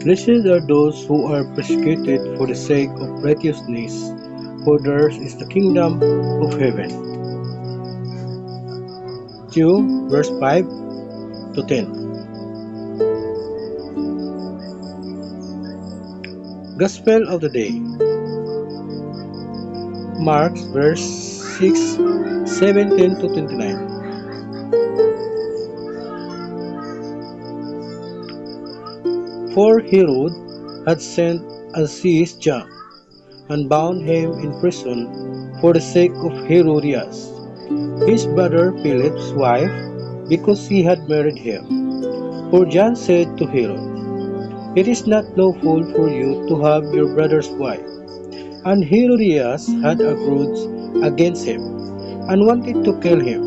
Blessed are those who are persecuted for the sake of righteousness, for theirs is the kingdom of heaven. 2 verse 5 to 10. Gospel of the Day. Mark verse 6, 17 to 29. For Herod had sent and seized John, and bound him in prison for the sake of Herodias, his brother Philip's wife, because he had married her. For John said to Herod, "It is not lawful for you to have your brother's wife." And Herodias had a grudge against him, and wanted to kill him,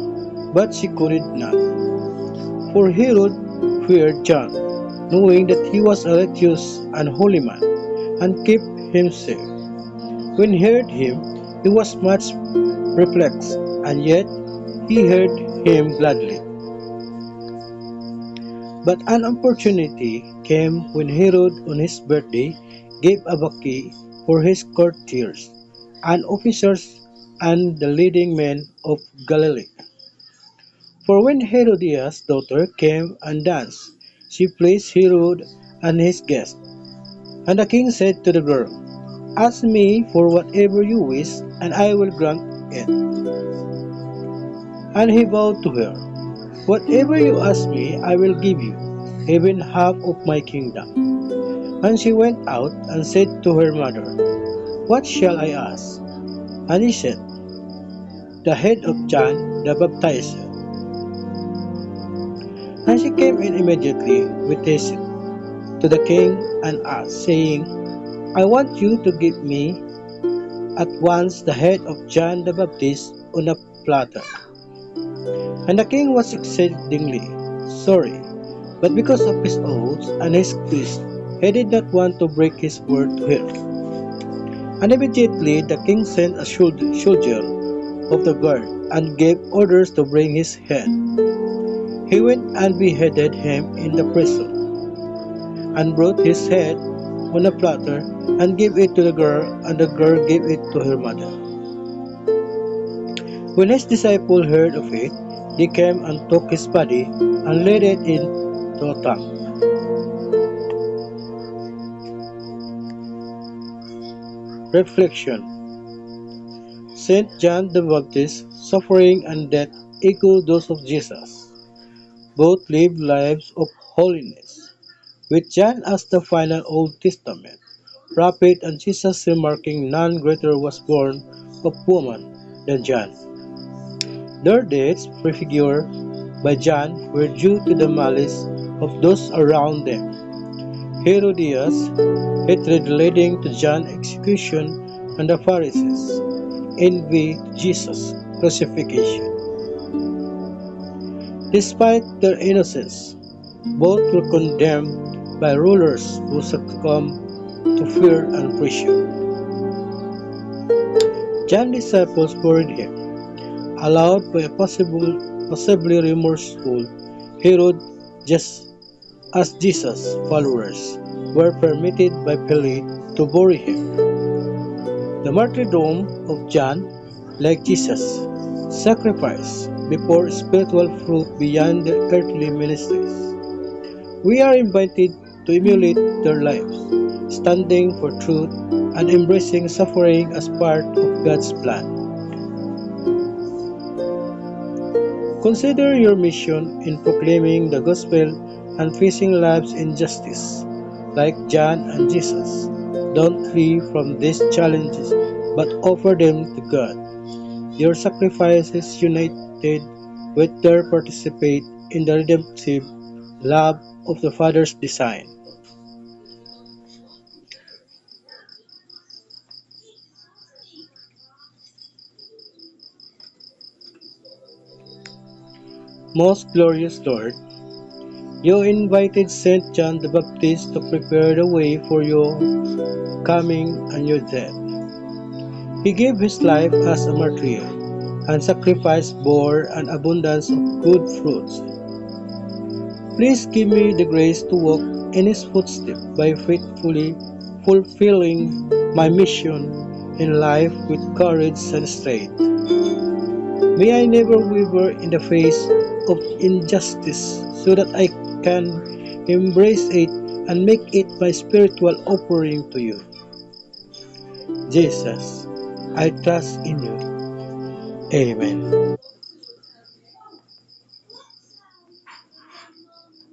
but she could not. For Herod feared John, knowing that he was a righteous and holy man, and kept him safe. When he heard him, he was much perplexed, and yet he heard him gladly. But an opportunity came when Herod on his birthday gave a bouquet for his courtiers and officers and the leading men of Galilee. For when Herodias' daughter came and danced, she pleased Herod and his guests. And the king said to the girl, "Ask me for whatever you wish, and I will grant it." And he vowed to her, "Whatever you ask me, I will give you, even half of my kingdom." And she went out and said to her mother, "What shall I ask?" And he said, "The head of John the Baptizer." And she came in immediately with haste to the king and asked, saying, "I want you to give me at once the head of John the Baptist on a platter." And the king was exceedingly sorry, but because of his oaths and his peace, he did not want to break his word to her. And immediately the king sent a soldier of the guard and gave orders to bring his head. He went and beheaded him in the prison, and brought his head on a platter, and gave it to the girl, and the girl gave it to her mother. When his disciples heard of it, they came and took his body, and laid it into a tomb. Reflection. Saint John the Baptist's suffering and death echo those of Jesus. Both lived lives of holiness, with John as the final Old Testament prophet and Jesus remarking, "None greater was born of woman than John." Their deaths, prefigured by John, were due to the malice of those around them. Herodias' hatred leading to John's execution, and the Pharisees' envy to Jesus' crucifixion. Despite their innocence, both were condemned by rulers who succumbed to fear and pressure. John's disciples buried him, allowed by a possibly remorseful Herod, just as Jesus' followers were permitted by Pilate to bury him. The martyrdom of John, like Jesus' sacrifice, before spiritual fruit beyond their earthly ministries. We are invited to emulate their lives, standing for truth and embracing suffering as part of God's plan. Consider your mission in proclaiming the gospel and facing life's injustice, like John and Jesus. Don't flee from these challenges, but offer them to God. Your sacrifices united with their participate in the redemptive love of the Father's design. Most glorious Lord, you invited Saint John the Baptist to prepare the way for your coming and your death. He gave his life as a martyr, and sacrifice bore an abundance of good fruits. Please give me the grace to walk in his footsteps by faithfully fulfilling my mission in life with courage and strength. May I never waver in the face of injustice so that I can embrace it and make it my spiritual offering to you. Jesus, I trust in you. Amen.